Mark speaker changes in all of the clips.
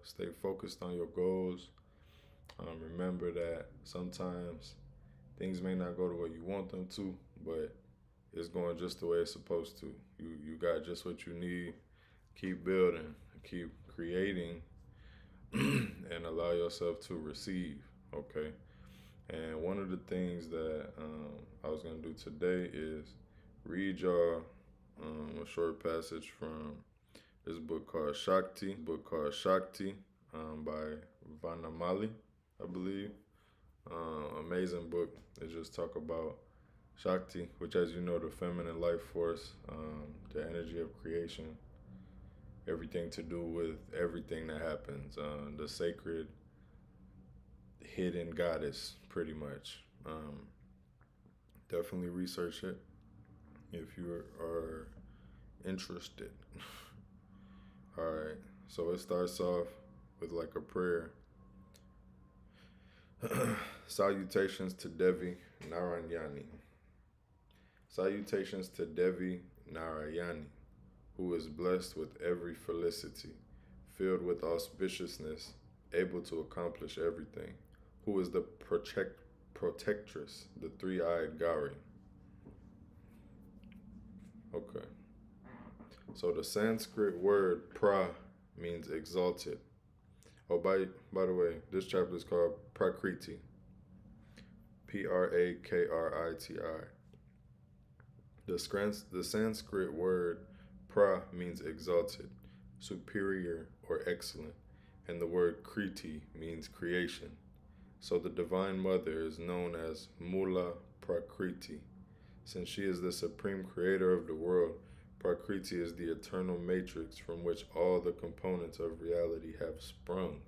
Speaker 1: Stay focused on your goals. Remember that sometimes things may not go the way you want them to, but it's going just the way it's supposed to. You got just what you need. Keep building, keep creating, and allow yourself to receive. Okay. And one of the things that I was gonna do today is read y'all a short passage from this book called Shakti, by Vanamali, I believe. Amazing book. It just talk about Shakti, which, as you know, the feminine life force, the energy of creation, everything to do with everything that happens, the sacred hidden goddess, pretty much. Definitely research it if you are interested. All right, so it starts off with like a prayer. Salutations to Devi Narayani. Salutations to Devi Narayani, who is blessed with every felicity, filled with auspiciousness, able to accomplish everything, who is the protectress, the three-eyed Gauri. Okay. So the Sanskrit word pra means exalted. Oh, by the way, this chapter is called Prakriti. Prakriti. The Sanskrit word pra means exalted, superior, or excellent, and the word kriti means creation. So the Divine Mother is known as Mula Prakriti. Since she is the supreme creator of the world, Prakriti is the eternal matrix from which all the components of reality have sprung.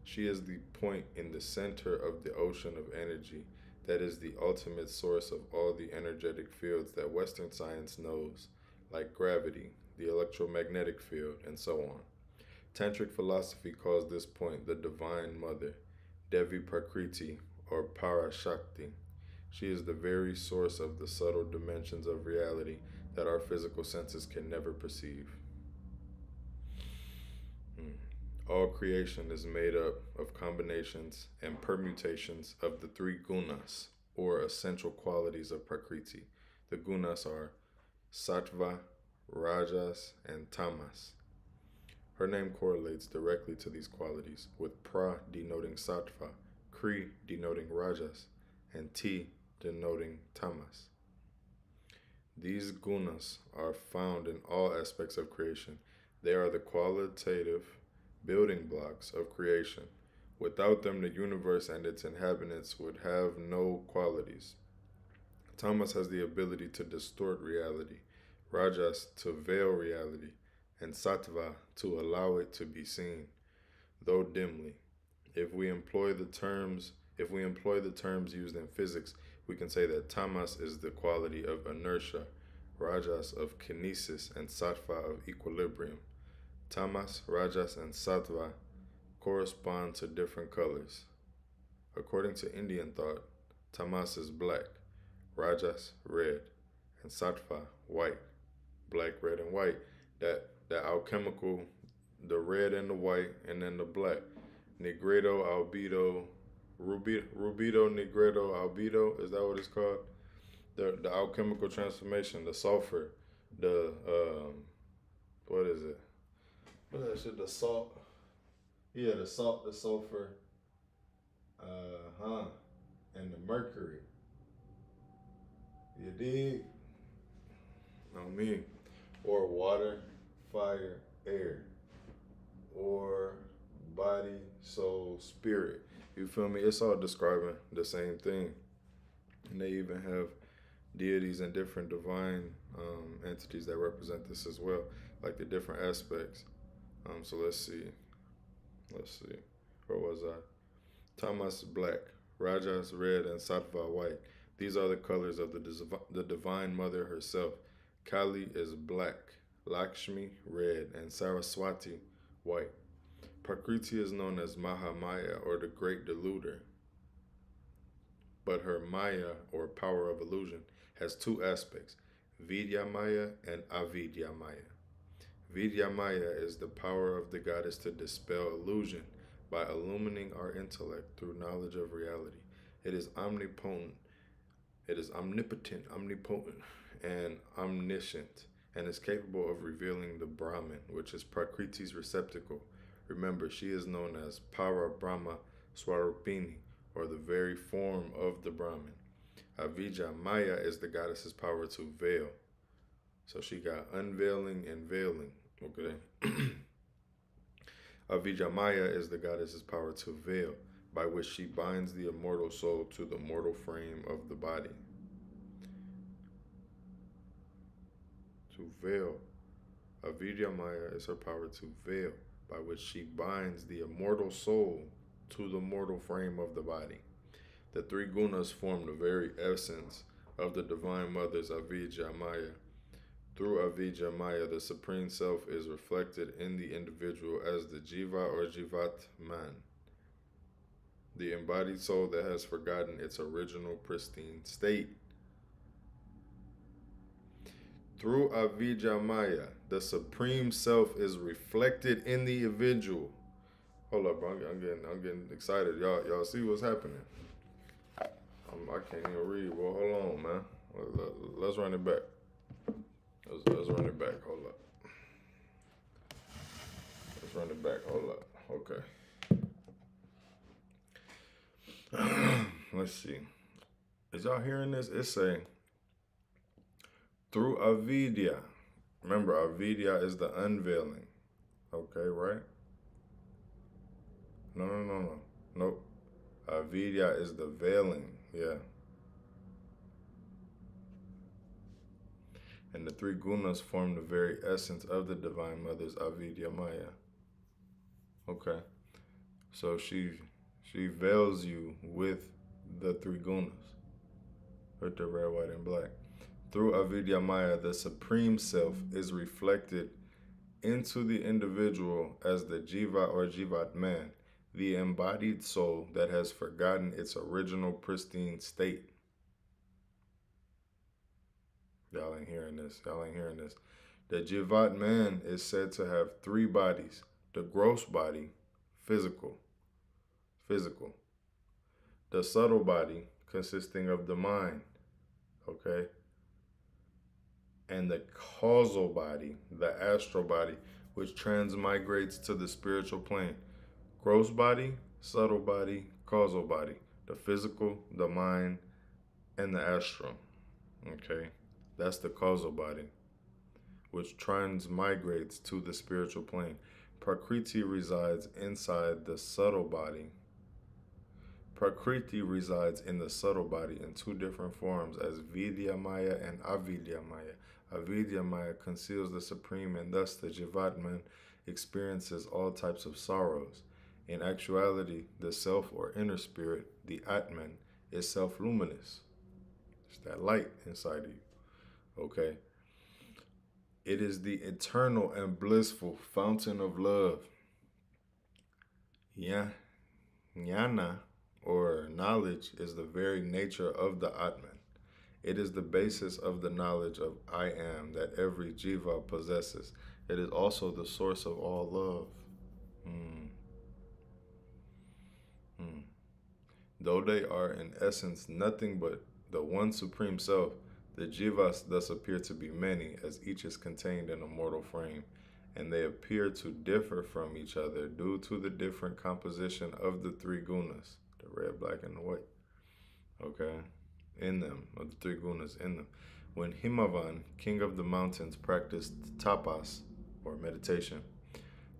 Speaker 1: She is the point in the center of the ocean of energy that is the ultimate source of all the energetic fields that Western science knows, like gravity, the electromagnetic field, and so on. Tantric philosophy calls this point the Divine Mother, Devi Prakriti, or Parashakti. She is the very source of the subtle dimensions of reality that our physical senses can never perceive. All creation is made up of combinations and permutations of the three gunas, or essential qualities of Prakriti. The gunas are sattva, rajas, and tamas. Her name correlates directly to these qualities, with pra denoting sattva, kri denoting rajas, and ti denoting tamas. These gunas are found in all aspects of creation. They are the qualitative building blocks of creation. Without them, the universe and its inhabitants would have no qualities. Tamas has the ability to distort reality, Rajas to veil reality, and Sattva to allow it to be seen, though dimly. If we employ the terms used in physics, we can say that Tamas is the quality of inertia, Rajas of kinesis, and Sattva of equilibrium. Tamas, Rajas, and Sattva correspond to different colors. According to Indian thought, Tamas is black, Rajas red, and Sattva white. Black, red, and white. That alchemical, the red and the white, and then the black. Negredo, albedo, rubido, negredo, albedo. Is that what it's called? The alchemical transformation, the sulfur, the what is it? What is that shit? The salt. Yeah, the salt, the sulfur, and the mercury. You dig? On me. Or water, fire, air. Or body, soul, spirit. You feel me? It's all describing the same thing. And they even have deities and different divine entities that represent this as well, like the different aspects. So let's see. Where was I? Tamas black, Rajas red, and Sattva white. These are the colors of the Divine Mother herself. Kali is black, Lakshmi red, and Saraswati white. Prakriti is known as Mahamaya, or the Great Deluder. But her Maya, or power of illusion, has two aspects, Vidya Maya and Avidya Maya. Vidyamaya is the power of the goddess to dispel illusion by illumining our intellect through knowledge of reality. It is omnipotent. It is omnipotent, omnipotent, and omniscient, and is capable of revealing the Brahman, which is Prakriti's receptacle. Remember, she is known as Para Brahma Swarupini, or the very form of the Brahman. Avijja Maya is the goddess's power to veil. So she got unveiling and veiling. Okay. Avijja Maya is the goddess's power to veil, by which she binds the immortal soul to the mortal frame of the body. To veil. Avijja Maya is her power to veil, by which she binds the immortal soul to the mortal frame of the body. The three gunas form the very essence of the Divine Mother's Avijja Maya. Through Avijja Maya, the Supreme Self is reflected in the individual as the Jiva or Jivat Man, the embodied soul that has forgotten its original pristine state. Through Avijja Maya, the Supreme Self is reflected in the individual. Hold up, bro. I'm getting excited. Y'all see what's happening? I can't even read. Well, hold on, man. Let's run it back. Let's run it back. Hold up. Let's run it back. Hold up. Okay. Let's see. Is y'all hearing this? It's saying through avidya. Remember, avidya is the unveiling. Okay, right? No. Nope. Avidya is the veiling. Yeah. And the three gunas form the very essence of the Divine Mother's Avidya Maya. Okay. So she veils you with the three gunas, with the red, white, and black. Through Avidya Maya, the Supreme Self is reflected into the individual as the Jiva or Jivat Man, the embodied soul that has forgotten its original pristine state. Y'all ain't hearing this. The Jivat Man is said to have three bodies. The gross body, physical. The subtle body, consisting of the mind, okay? And the causal body, the astral body, which transmigrates to the spiritual plane. Gross body, subtle body, causal body. The physical, the mind, and the astral, okay? That's the causal body, which transmigrates to the spiritual plane. Prakriti resides inside the subtle body. Prakriti resides in the subtle body in two different forms as Vidya Maya and Avidya Maya. Avidya Maya conceals the supreme, and thus the Jivatman experiences all types of sorrows. In actuality, the self or inner spirit, the Atman, is self-luminous. It's that light inside of you. Okay? It is the eternal and blissful fountain of love. Jnana, or knowledge, is the very nature of the Atman. It is the basis of the knowledge of I am that every jiva possesses. It is also the source of all love. Though they are in essence nothing but the one supreme self, the jivas thus appear to be many, as each is contained in a mortal frame, and they appear to differ from each other due to the different composition of the three gunas, the red, black, and the white, okay, in them, of the three gunas in them. When Himavan, king of the mountains, practiced tapas, or meditation,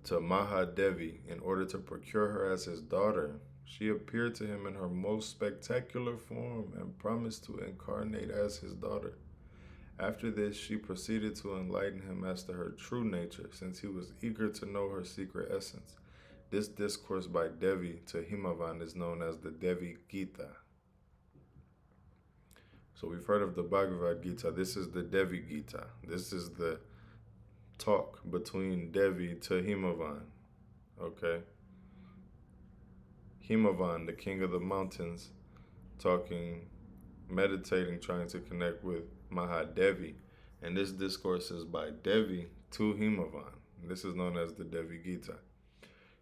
Speaker 1: to Mahadevi in order to procure her as his daughter, she appeared to him in her most spectacular form and promised to incarnate as his daughter. After this, she proceeded to enlighten him as to her true nature, since he was eager to know her secret essence. This discourse by Devi to Himavan is known as the Devi Gita. So we've heard of the Bhagavad Gita. This is the Devi Gita. This is the talk between Devi to Himavan. Okay? Himavan, the king of the mountains, talking, meditating, trying to connect with Mahadevi. And this discourse is by Devi to Himavan. This is known as the Devi Gita.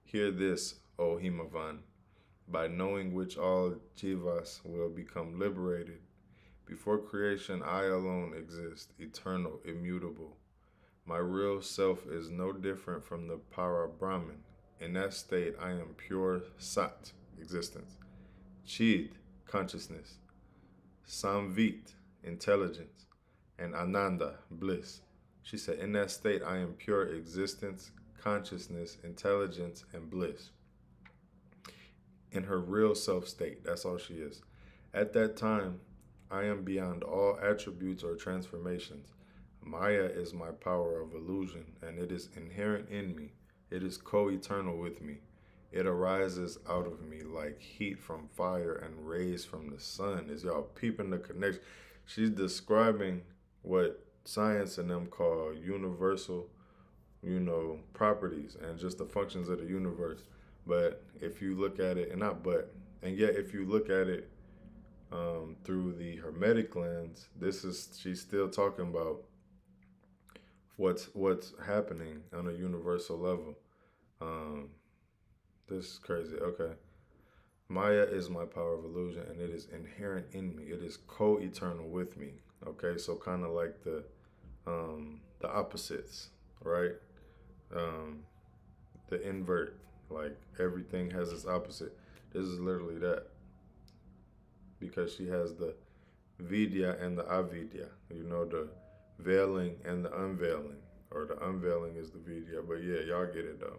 Speaker 1: Hear this, O Himavan, by knowing which all jivas will become liberated. Before creation, I alone exist, eternal, immutable. My real self is no different from the Para Brahman. In that state, I am pure Sat, existence, Chid, consciousness, Samvit, intelligence, and Ananda, bliss. She said, in that state, I am pure existence, consciousness, intelligence, and bliss. In her real self state, that's all she is. At that time, I am beyond all attributes or transformations. Maya is my power of illusion, and it is inherent in me. It is co eternal with me. It arises out of me like heat from fire and rays from the sun. Is y'all peeping the connection? She's describing what science and them call universal, properties and just the functions of the universe. But if you look at it, and not but, and yet if you look at it through the Hermetic lens, she's still talking about what's happening on a universal level. This is crazy. Okay. Maya is my power of illusion, and it is inherent in me. It is co-eternal with me. Okay, so kind of like the opposites, right? Um, the invert, like everything has its opposite. This is literally that, because she has the vidya and the avidya. The veiling and the unveiling, or the unveiling is the vidya. But yeah, y'all get it though.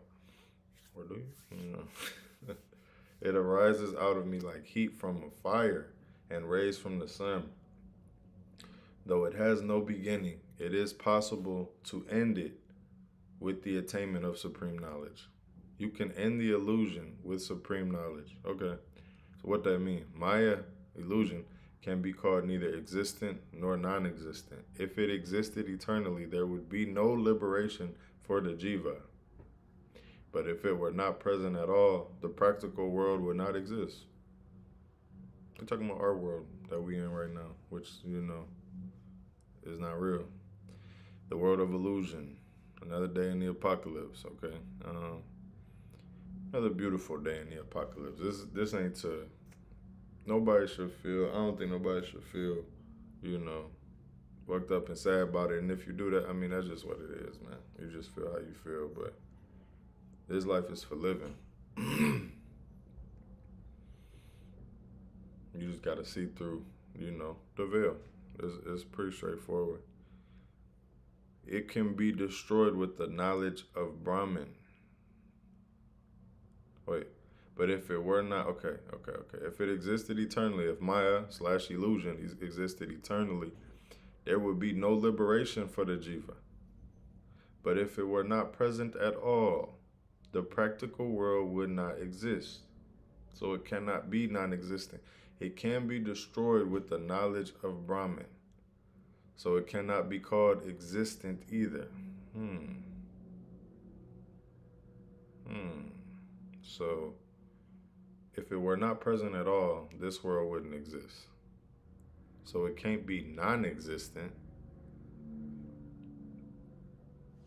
Speaker 1: Or do you? It arises out of me like heat from a fire and rays from the sun. Though it has no beginning, it is possible to end it with the attainment of supreme knowledge. You can end the illusion with supreme knowledge. Okay. So what that mean? Maya, illusion, can be called neither existent nor non-existent. If it existed eternally, there would be no liberation for the jiva. But if it were not present at all, the practical world would not exist. We're talking about our world that we in right now, which, is not real. The world of illusion. Another day in the apocalypse, okay? Another beautiful day in the apocalypse. This ain't to... Nobody should feel... I don't think nobody should feel, worked up and sad about it. And if you do that, that's just what it is, man. You just feel how you feel, but... This life is for living. You just got to see through, the veil. It's pretty straightforward. It can be destroyed with the knowledge of Brahman. Wait, but if it were not, okay. If it existed eternally, if Maya/illusion existed eternally, there would be no liberation for the jiva. But if it were not present at all, the practical world would not exist. So it cannot be non-existent. It can be destroyed with the knowledge of Brahman. So it cannot be called existent either. So if it were not present at all, this world wouldn't exist. So it can't be non-existent.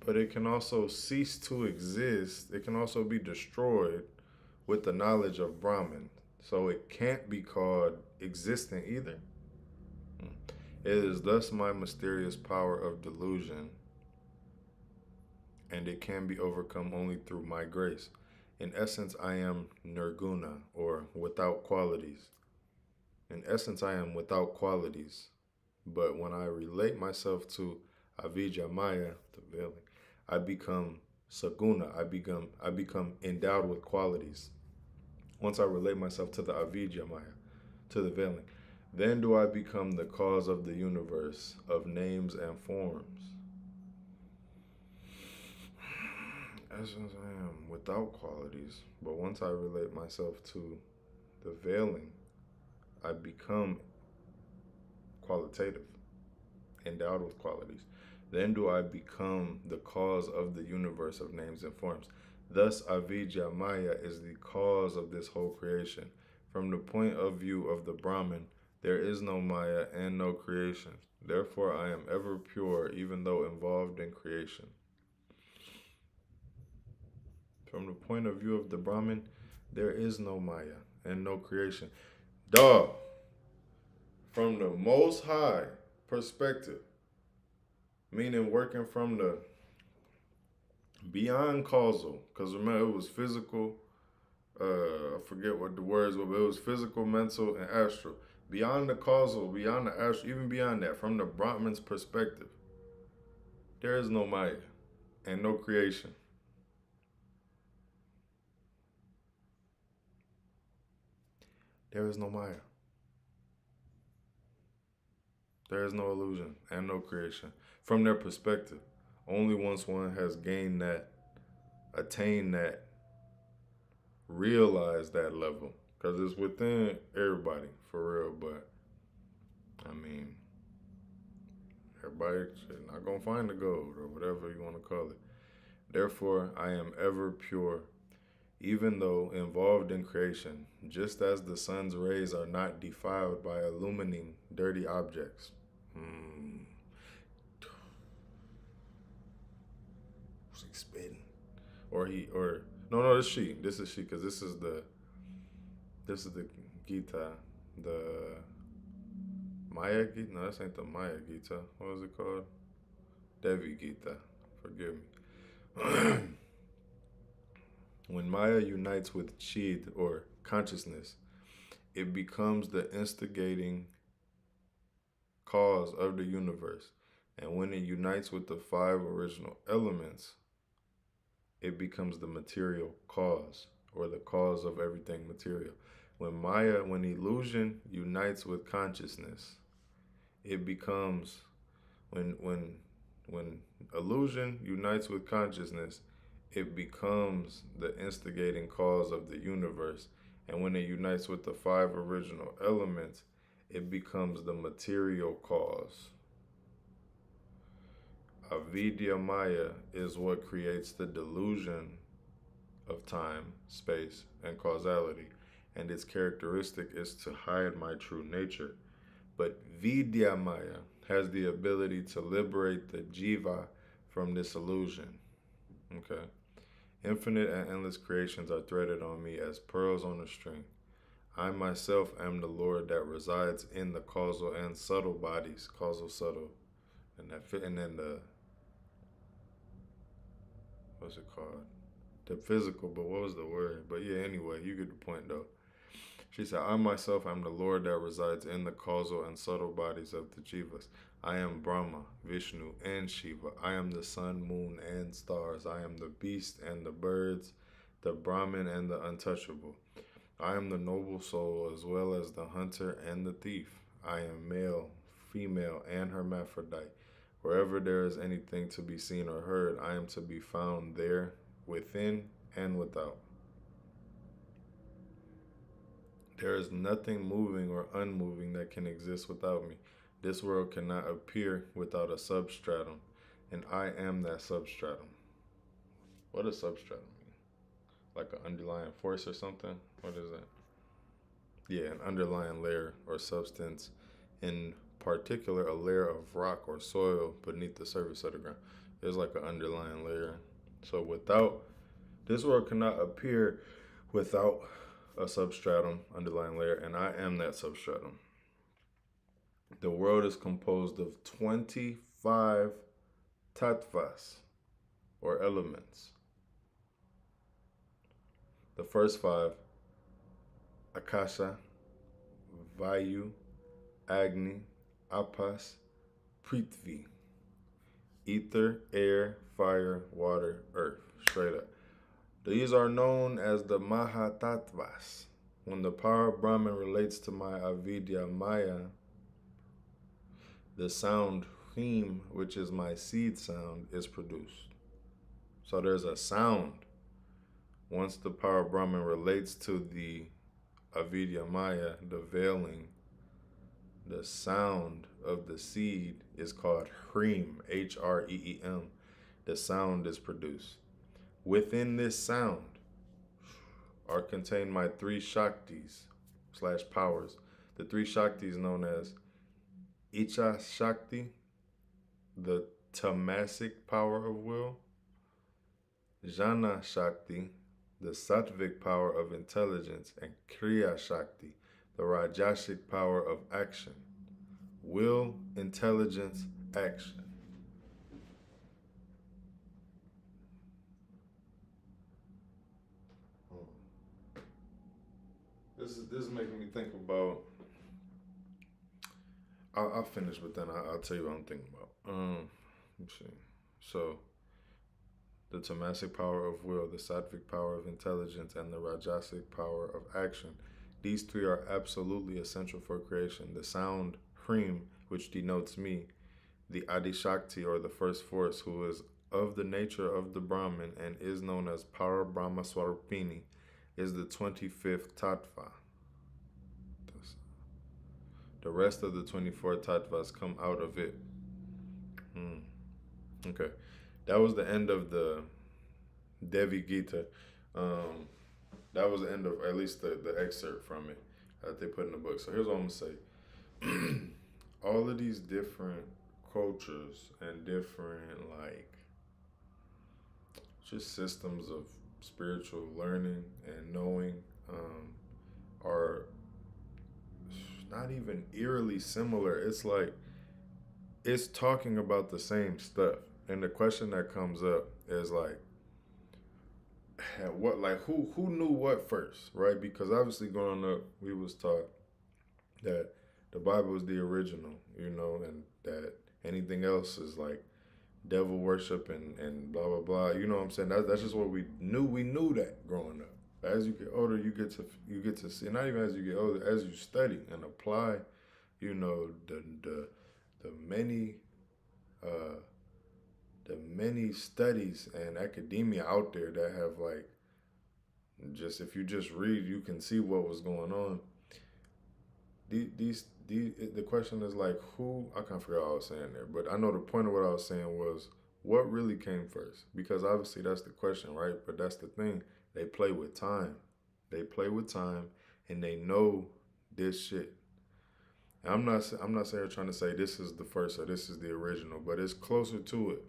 Speaker 1: But it can also cease to exist. It can also be destroyed with the knowledge of Brahman. So it can't be called existent either. It is thus my mysterious power of delusion, and it can be overcome only through my grace. In essence, I am nirguna, or without qualities. In essence, I am without qualities. But when I relate myself to avidya maya, the veiling, I become saguna. I become endowed with qualities. Once I relate myself to the avidya maya, to the veiling, then do I become the cause of the universe of names and forms. Essence, I am without qualities, but once I relate myself to the veiling, I become qualitative, endowed with qualities. Then do I become the cause of the universe of names and forms. Thus, avidya maya is the cause of this whole creation. From the point of view of the Brahman, there is no maya and no creation. Therefore, I am ever pure, even though involved in creation. From the point of view of the Brahmin, there is no Maya and no creation. Dog, from the most high perspective, meaning working from the beyond causal, because remember it was physical, I forget what the words were, but it was physical, mental, and astral. Beyond the causal, beyond the astral, even beyond that, from the Brahman's perspective, there is no Maya and no creation. There is no Maya. There is no illusion and no creation. From their perspective, only once one has gained that, attained that, realized that level. Because it's within everybody, for real. But, I mean, everybody not going to find the gold or whatever you want to call it. Therefore, I am ever pure, even though involved in creation, just as the sun's rays are not defiled by illumining dirty objects. Who's he spitting? Or he, or, no, this she. This is she, because this is the Gita. The Maya Gita? No, this ain't the Maya Gita. What is it called? Devi Gita. Forgive me. When Maya unites with Chid or consciousness, it becomes the instigating cause of the universe. And when it unites with the five original elements, it becomes the material cause or the cause of everything material. When illusion unites with consciousness, it becomes when illusion unites with consciousness, it becomes the instigating cause of the universe. And when it unites with the five original elements, it becomes the material cause. Avidya Maya is what creates the delusion of time, space, and causality, and its characteristic is to hide my true nature. But Vidya Maya has the ability to liberate the jiva from this illusion. Okay. Infinite and endless creations are threaded on me as pearls on a string. I myself am the Lord that resides in the causal and subtle bodies, causal, subtle, and that fit, and then the what's it called? The physical, but what was the word? But yeah, anyway, you get the point though. She said, I myself am the Lord that resides in the causal and subtle bodies of the Jivas. I am Brahma, Vishnu, and Shiva. I am the sun, moon, and stars. I am the beast and the birds, the Brahmin and the untouchable. I am the noble soul as well as the hunter and the thief. I am male, female, and hermaphrodite. Wherever there is anything to be seen or heard, I am to be found there, within and without. There is nothing moving or unmoving that can exist without me. This world cannot appear without a substratum, and I am that substratum. What does substratum mean? Like an underlying force or something? What is that? Yeah, an underlying layer or substance, in particular, a layer of rock or soil beneath the surface of the ground. There's like an underlying layer. So this world cannot appear without a substratum, underlying layer, and I am that substratum. The world is composed of 25 tattvas, or elements. The first five, Akasha, Vayu, Agni, Apas, Prithvi. Ether, air, fire, water, earth. Straight up. These are known as the Mahatattvas. When the power of Brahman relates to my avidya Maya, the sound Hrim, which is my seed sound, is produced. So there's a sound. Once the power of Brahman relates to the avidya Maya, the veiling, the sound of the seed is called Hreem, H-R-E-E-M. The sound is produced. Within this sound are contained my three Shaktis / powers. The three Shaktis known as Icha Shakti, the tamasic power of will, Jnana Shakti, the sattvic power of intelligence, and Kriya Shakti, the Rajasic power of action. Will, intelligence, action. This is making me think about. I'll finish, but then I'll tell you what I'm thinking about. Let's see. So the tamasic power of will, the sattvic power of intelligence, and the rajasic power of action. These three are absolutely essential for creation. The sound hrim, which denotes me, the Adi Shakti or the first force, who is of the nature of the Brahman and is known as Para Brahma Swarupini, is the 25th tattva. The rest of the 24 tattvas come out of it. Okay. That was the end of the Devi Gita. Um, that was the end of at least the excerpt from it that they put in the book. So here's what I'm going to say. All of these different cultures and different, like, just systems of spiritual learning and knowing are not even eerily similar. It's like it's talking about the same stuff. And the question that comes up is like, what, like, who knew what first, right? Because obviously growing up, we was taught that the Bible is the original, and that anything else is like devil worship and blah blah blah. You know what I'm saying? That's just what we knew. We knew that growing up. As you get older, you get to see. Not even as you get older, as you study and apply, the many uh, the many studies and academia out there that have, like, just if you just read, you can see what was going on. The question is like, who, I can't figure out what I was saying there, but I know the point of what I was saying was, what really came first? Because obviously that's the question, right? But that's the thing. They play with time. They play with time, and they know this shit. And I'm not saying trying to say this is the first or this is the original, but it's closer to it.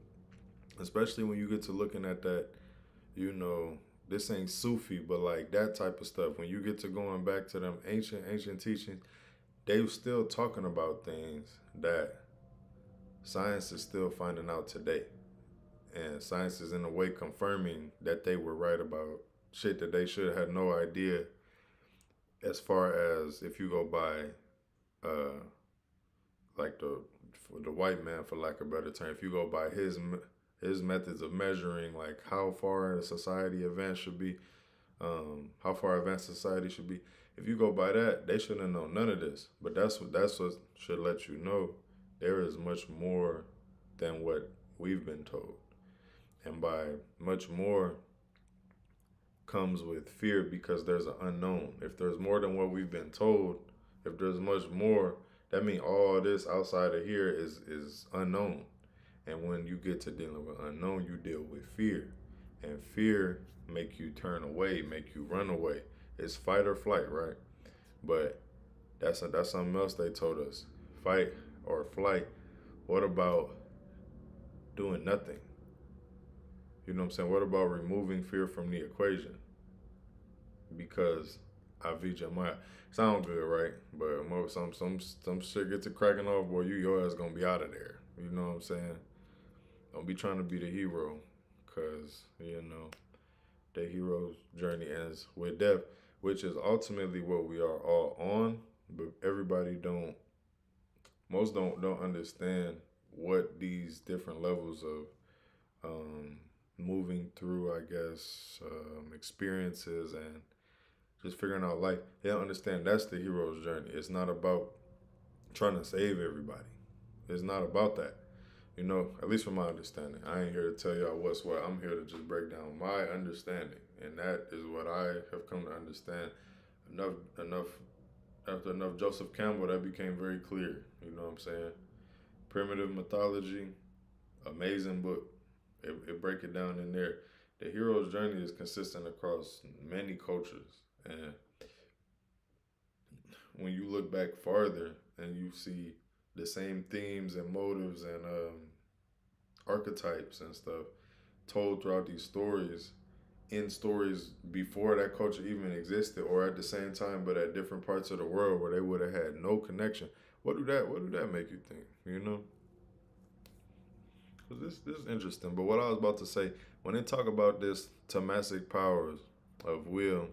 Speaker 1: Especially when you get to looking at that, you know, this ain't Sufi, but like that type of stuff. When you get to going back to them ancient teachings, they were still talking about things that science is still finding out today. And science is in a way confirming that they were right about shit that they should have no idea, as far as if you go by uh like the white man, for lack of a better term, if you go by his methods of measuring like how far a society advanced should be, how far advanced society should be. If you go by that, they shouldn't know none of this. But that's what should let you know there is much more than what we've been told. And by much more comes with fear, because there's an unknown. If there's more than what we've been told, if there's much more, that means all this outside of here is unknown. And when you get to dealing with unknown, you deal with fear. And fear make you turn away, make you run away. It's fight or flight, right? But that's something else they told us. Fight or flight. What about doing nothing? You know what I'm saying? What about removing fear from the equation? Because Avijamaya sound good, right? But some shit get to cracking off, boy, your ass gonna be out of there. You know what I'm saying? Don't be trying to be the hero, cause the hero's journey ends with death, which is ultimately what we are all on. But everybody don't understand what these different levels of moving through, I guess, experiences and just figuring out life. They don't understand that's the hero's journey. It's not about trying to save everybody. It's not about that. At least from my understanding. I ain't here to tell y'all what's what. I'm here to just break down my understanding. And that is what I have come to understand. Enough After enough Joseph Campbell, that became very clear. You know what I'm saying? Primitive Mythology, amazing book. It break it down in there. The hero's journey is consistent across many cultures. And when you look back farther and you see the same themes and motives and archetypes and stuff told throughout these stories, in stories before that culture even existed, or at the same time, but at different parts of the world where they would have had no connection. What do that make you think? You know, 'cause this is interesting. But what I was about to say, when they talk about this tamasic powers of will,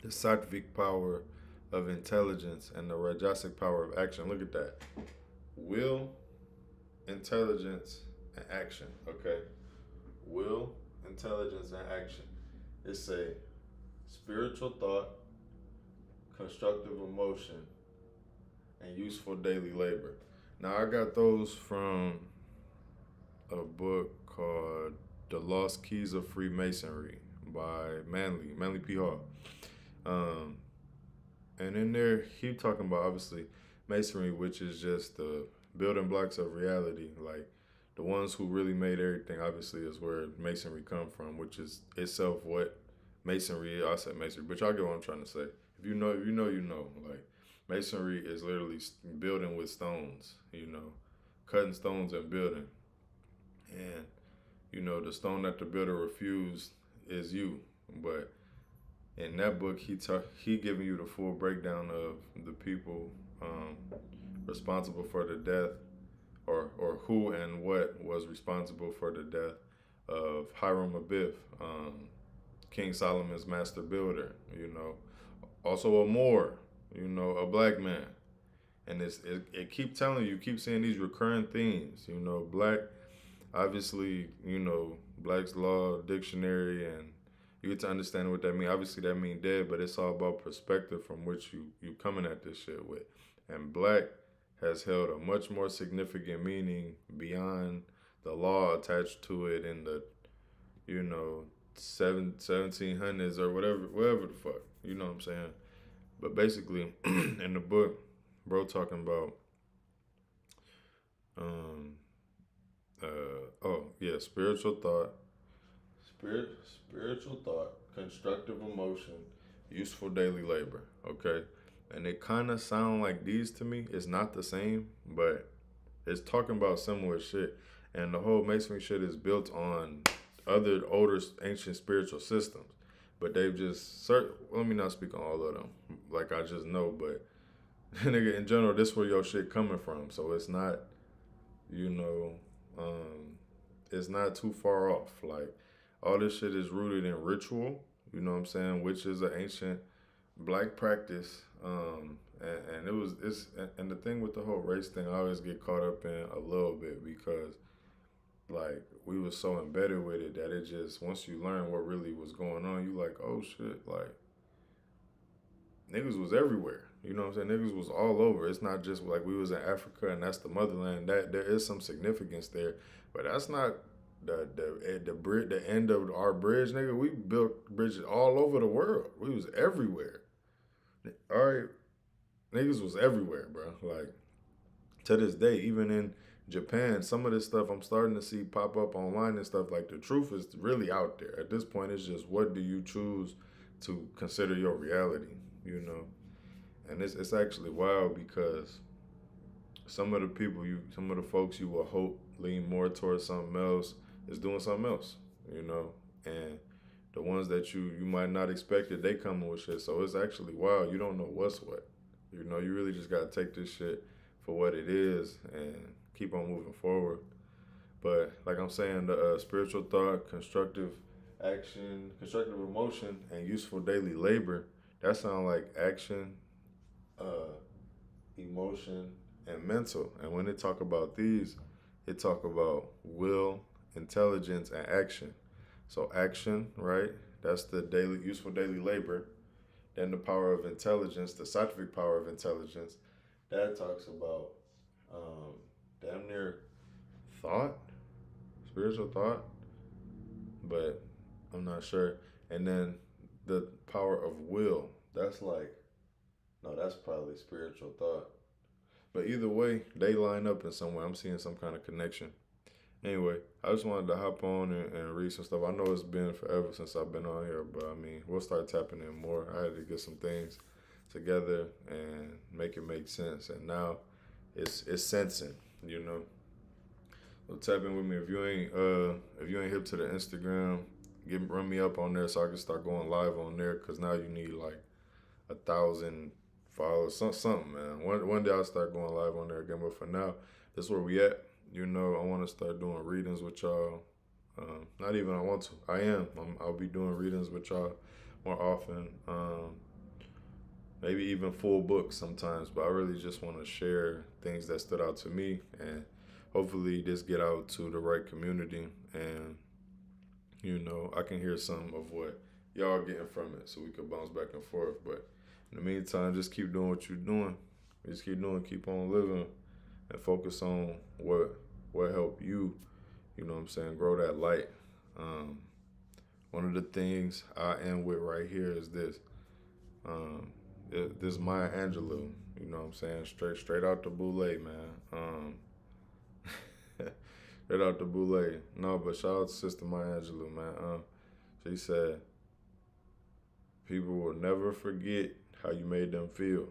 Speaker 1: the sattvic power of intelligence, and the rajasic power of action. Look at that: will, intelligence, and action. Okay, will, intelligence, and action. It's a spiritual thought, constructive emotion, and useful daily labor. Now, I got those from a book called The Lost Keys of Freemasonry by Manly P. Hall. Um, and in there, he talking about obviously masonry, which is just the building blocks of reality. Like the ones who really made everything, obviously, is where masonry come from, which is itself what masonry is. I said masonry, but y'all get what I'm trying to say. If you know, if you know, you know. Like masonry is literally building with stones. You know, cutting stones and building. And the stone that the builder refused is you. But in that book, he giving you the full breakdown of the people um, responsible for the death, or who and what was responsible for the death of Hiram Abiff, King Solomon's master builder. Also a Moor, a black man. And it keep telling you, keep seeing these recurring themes. Black, obviously, Black's Law Dictionary, and you get to understand what that means. Obviously, that means dead, but it's all about perspective from which you coming at this shit with. And black has held a much more significant meaning beyond the law attached to it in the, 1700s or whatever the fuck. You know what I'm saying? But basically, in the book, bro talking about, um, spiritual thought, spiritual thought, constructive emotion, useful daily labor. Okay, and they kind of sound like these to me. It's not the same, but it's talking about similar shit. And the whole Masonry shit is built on other older ancient spiritual systems, but they've just let me not speak on all of them, like I just know, but nigga, in general, this where your shit coming from. So it's not, you know, it's not too far off. Like all this shit is rooted in ritual. You know what I'm saying? Which is an ancient black practice. And and the thing with the whole race thing, I always get caught up in a little bit because like we was so embedded with it that it just once you learn what really was going on, you like, oh shit, like niggas was everywhere. You know what I'm saying? Niggas was all over. It's not just like we was in Africa and that's the motherland. That there is some significance there, but that's not the end of our bridge, nigga. We built bridges all over the world. We was everywhere. All right, niggas was everywhere, bro. Like to this day, even in Japan, some of this stuff I'm starting to see pop up online and stuff. Like the truth is really out there. At this point, it's just what do you choose to consider your reality, you know? And it's actually wild because some of the folks you will hope lean more towards something else is doing something else, you know? And the ones that you might not expect it, they coming with shit. So it's actually wild. You don't know what's what. You know, you really just gotta take this shit for what it is and keep on moving forward. But like I'm saying, the spiritual thought, constructive action, constructive emotion, and useful daily labor, that sound like action, uh, emotion, and mental. And when they talk about these, they talk about will, intelligence, and action. So action, right? That's the daily useful daily labor. Then the power of intelligence, the scientific power of intelligence, that talks about um, damn near thought, spiritual thought, but I'm not sure. And then the power of will, that's like, no, that's probably spiritual thought. But either way, they line up in some way. I'm seeing some kind of connection. Anyway, I just wanted to hop on and read some stuff. I know it's been forever since I've been on here, but I mean, we'll start tapping in more. I had to get some things together and make it make sense. And now it's sensing, you know. So tap in with me if you ain't hip to the Instagram. run me up on there so I can start going live on there. Cause now you need like 1,000 followers, something, man. One day I'll start going live on there again. But for now, that's where we at. You know, I want to start doing readings with y'all. Not even I want to. I am. I'll be doing readings with y'all more often. Maybe even full books sometimes. But I really just want to share things that stood out to me, and hopefully this get out to the right community, and you know I can hear some of what y'all getting from it, so we can bounce back and forth. But in the meantime, just keep doing what you're doing. Just keep doing, keep on living, and focus on what helped you. You know what I'm saying? Grow that light. Um, One of the things I end with right here is this. This Maya Angelou. You know what I'm saying? Straight out the boule, man. Straight out the boule. No, but shout out to Sister Maya Angelou, man. She said, people will never forget how you made them feel.